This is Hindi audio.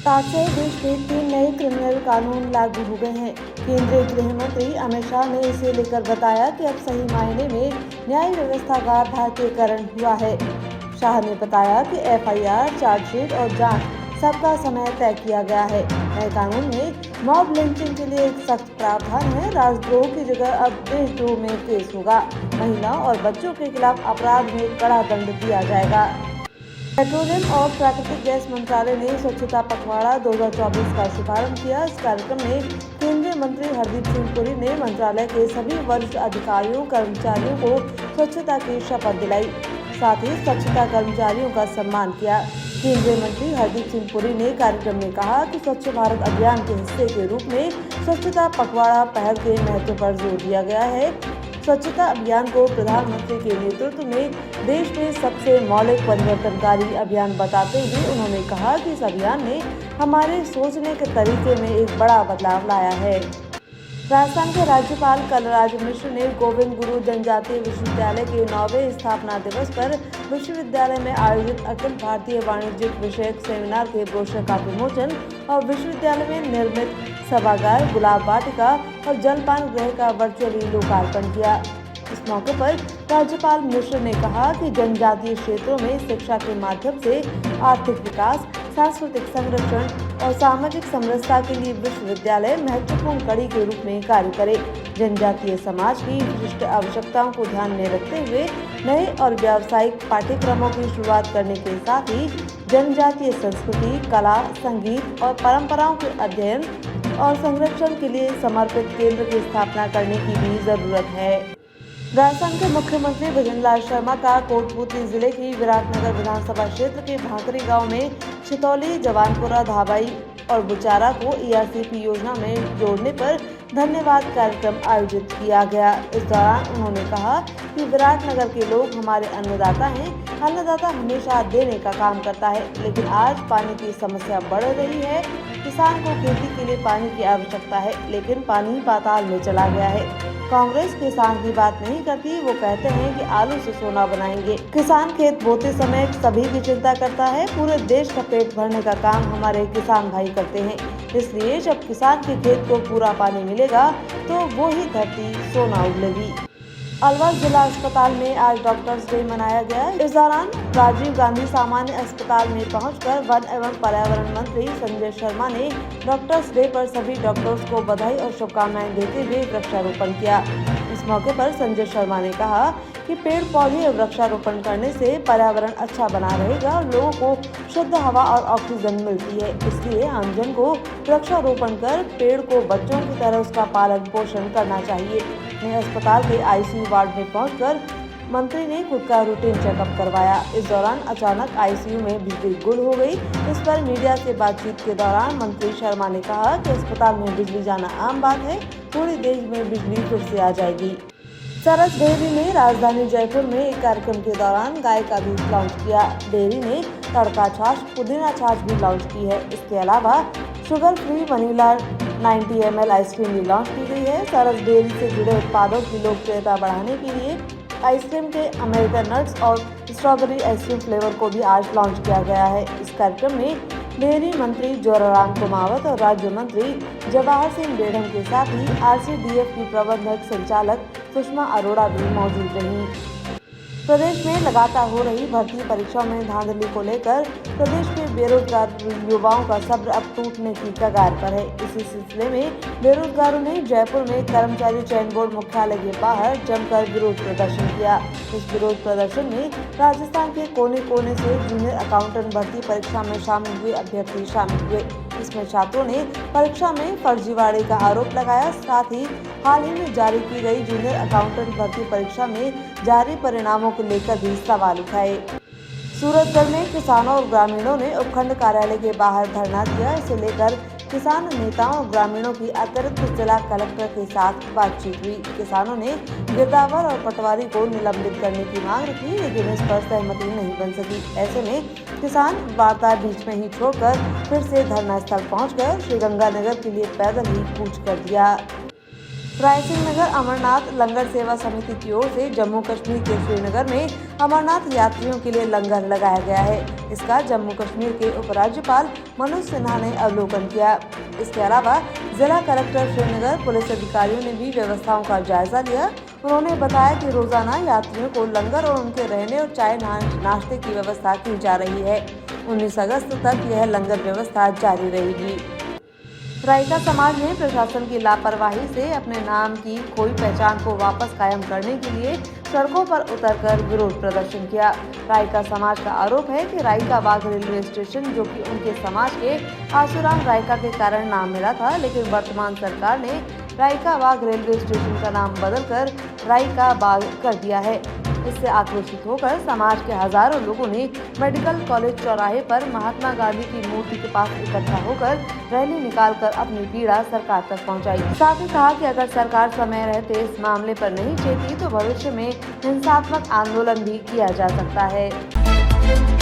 आज से देश में 3 नए क्रिमिनल कानून लागू हो गए हैं। केंद्रीय गृह मंत्री अमित शाह ने इसे लेकर बताया कि अब सही मायने में न्याय व्यवस्था का भारतीयकरण हुआ है। शाह ने बताया कि एफआईआर, चार्जशीट और जांच सबका समय तय किया गया है। नए कानून में मॉब लिंचिंग के लिए एक सख्त प्रावधान है। राजद्रोह की जगह अब देशद्रोह में केस होगा। महिला और बच्चों के खिलाफ अपराध में कड़ा दंड दिया जाएगा। पेट्रोलियम और प्राकृतिक गैस मंत्रालय ने स्वच्छता पखवाड़ा 2024 का शुभारंभ किया। इस कार्यक्रम में केंद्रीय मंत्री हरदीप सिंह पुरी ने मंत्रालय के सभी वरिष्ठ अधिकारियों कर्मचारियों को स्वच्छता की शपथ दिलाई। साथ ही स्वच्छता कर्मचारियों का सम्मान किया। केंद्रीय मंत्री हरदीप सिंह पुरी ने कार्यक्रम में कहा कि स्वच्छ भारत अभियान के हिस्से के रूप में स्वच्छता पखवाड़ा पहल के महत्व पर जोर दिया गया है। स्वच्छता अभियान को प्रधानमंत्री के नेतृत्व में देश में सबसे मौलिक परिवर्तनकारी अभियान बताते हुए उन्होंने कहा कि इस अभियान ने हमारे सोचने के तरीके में एक बड़ा बदलाव लाया है। राजस्थान के राज्यपाल कलराज मिश्र ने गोविंद गुरु जनजातीय विश्वविद्यालय के 9वें स्थापना दिवस पर विश्वविद्यालय में आयोजित अखिल भारतीय वाणिज्यिक विषयक सेमिनार के ब्रोशर का विमोचन और विश्वविद्यालय में निर्मित सभागार, गुलाब वाटिका और जलपान गृह का वर्चुअली लोकार्पण किया। इस मौके पर राज्यपाल मिश्र ने कहा कि जनजातीय क्षेत्रों में शिक्षा के माध्यम से आर्थिक विकास, सांस्कृतिक संरक्षण और सामाजिक समरसता के लिए विश्वविद्यालय महत्वपूर्ण कड़ी के रूप में कार्य करे। जनजातीय समाज की विशिष्ट आवश्यकताओं को ध्यान में रखते हुए नए और व्यावसायिक पाठ्यक्रमों की शुरुआत करने के साथ ही जनजातीय संस्कृति, कला, संगीत और परंपराओं के अध्ययन और संरक्षण के लिए समर्पित केंद्र की स्थापना करने की भी जरूरत है। राजस्थान के मुख्यमंत्री भजनलाल शर्मा का कोटपूतली जिले की विराटनगर विधानसभा क्षेत्र के भाकरी गांव में छितौली, जवानपुरा, धाबाई और बुचारा को ईआरसीपी योजना में जोड़ने पर धन्यवाद कार्यक्रम आयोजित किया गया। इस दौरान उन्होंने कहा कि विराटनगर के लोग हमारे अन्नदाता हैं। अन्नदाता हमेशा देने का काम करता है, लेकिन आज पानी की समस्या बढ़ रही है। किसान को खेती के लिए पानी की आवश्यकता है, लेकिन पानी पाताल में चला गया है। कांग्रेस किसान की बात नहीं करती, वो कहते हैं कि आलू से सोना बनाएंगे। किसान खेत बोते समय सभी की चिंता करता है। पूरे देश का पेट भरने का काम हमारे किसान भाई करते हैं। इसलिए जब किसान के खेत को पूरा पानी मिलेगा तो वो ही धरती सोना उगलेगी। अलवर जिला अस्पताल में आज डॉक्टर्स डे मनाया गया। इस दौरान राजीव गांधी सामान्य अस्पताल में पहुंचकर वन एवं पर्यावरण मंत्री संजय शर्मा ने डॉक्टर्स डे पर सभी डॉक्टर्स को बधाई और शुभकामनाएं देते हुए वृक्षारोपण किया। इस मौके पर संजय शर्मा ने कहा कि पेड़ पौधे और वृक्षारोपण करने से पर्यावरण अच्छा बना रहेगा और लोगों को शुद्ध हवा और ऑक्सीजन मिलती है। इसलिए आमजन को वृक्षारोपण कर पेड़ को बच्चों की तरह उसका पालन पोषण करना चाहिए। नए अस्पताल के आईसीयू वार्ड में पहुंचकर मंत्री ने खुद का रूटीन चेकअप करवाया। इस दौरान अचानक आईसीयू में बिजली गुल हो गई। इस पर मीडिया से बातचीत के दौरान मंत्री शर्मा ने कहा कि अस्पताल में बिजली जाना आम बात है, थोड़ी देर में बिजली फिर से आ जाएगी। सरस डेयरी ने राजधानी जयपुर में एक कार्यक्रम के दौरान गाय का दूध लॉन्च किया। डेयरी ने तड़का छाछ, पुदीना छाछ भी लॉन्च की है। इसके अलावा sugar free vanilla 90 ml ice cream भी लॉन्च की गई है। सरस डेयरी से जुड़े उत्पादों की लोकप्रियता बढ़ाने के लिए आइसक्रीम के अमेरिकन नट्स और स्ट्रॉबेरी आइसक्रीम फ्लेवर को भी आज लॉन्च किया गया है। इस कार्यक्रम में डेयरी मंत्री जोराराम कुमावत और राज्य मंत्री जवाहर सिंह बेढ़म के साथ ही आरसीडीएफ की प्रबंधक संचालक सुषमा अरोड़ा भी मौजूद रहीं। प्रदेश में लगातार हो रही भर्ती परीक्षाओं में धांधली को लेकर प्रदेश के बेरोजगार युवाओं का सब्र अब टूटने की कगार पर है। इसी सिलसिले में बेरोजगारों ने जयपुर में कर्मचारी चयन बोर्ड मुख्यालय के बाहर जमकर विरोध प्रदर्शन किया। इस विरोध प्रदर्शन में राजस्थान के कोने कोने से जूनियर अकाउंटेंट भर्ती परीक्षा में शामिल हुए अभ्यर्थी शामिल हुए। इसमें छात्रों ने परीक्षा में फर्जीवाड़े का आरोप लगाया। साथ ही हाल ही में जारी की गई जूनियर अकाउंटेंट भर्ती परीक्षा में जारी परिणामों को लेकर भी सवाल उठाए। सूरतगढ़ में किसानों और ग्रामीणों ने उपखंड कार्यालय के बाहर धरना दिया। इसे लेकर किसान नेताओं और ग्रामीणों की अतिरिक्त जिला कलेक्टर के साथ बातचीत हुई। किसानों ने गिरदावर और पटवारी को निलंबित करने की मांग रखी, लेकिन इस पर सहमति नहीं बन सकी। ऐसे में किसान वार्ता बीच में ही छोड़कर फिर से धरना स्थल पहुंच गए। श्रीगंगानगर के लिए पैदल ही कूच कर दिया। रायसिंह नगर अमरनाथ लंगर सेवा समिति की ओर से जम्मू कश्मीर के श्रीनगर में अमरनाथ यात्रियों के लिए लंगर लगाया गया है। इसका जम्मू कश्मीर के उपराज्यपाल मनोज सिन्हा ने अवलोकन किया। इसके अलावा जिला कलेक्टर श्रीनगर पुलिस अधिकारियों ने भी व्यवस्थाओं का जायजा लिया। उन्होंने बताया कि रोजाना यात्रियों को लंगर और उनके रहने और चाय नाश्ते की व्यवस्था की जा रही है। 19 अगस्त तक यह लंगर व्यवस्था जारी रहेगी। रायका समाज ने प्रशासन की लापरवाही से अपने नाम की खोई पहचान को वापस कायम करने के लिए सड़कों पर उतरकर विरोध प्रदर्शन किया। रायका समाज का आरोप है कि रायका बाग रेलवे स्टेशन, जो कि उनके समाज के आसुराम रायका के कारण नाम मिला था, लेकिन वर्तमान सरकार ने रायका बाग रेलवे स्टेशन का नाम बदलकर रायका बाग कर दिया है। इससे आक्रोशित होकर समाज के हजारों लोगों ने मेडिकल कॉलेज चौराहे पर महात्मा गांधी की मूर्ति के पास इकट्ठा होकर रैली निकालकर अपनी पीड़ा सरकार तक पहुंचाई। साथ ही कहा कि अगर सरकार समय रहते इस मामले पर नहीं चेती तो भविष्य में हिंसात्मक आंदोलन भी किया जा सकता है।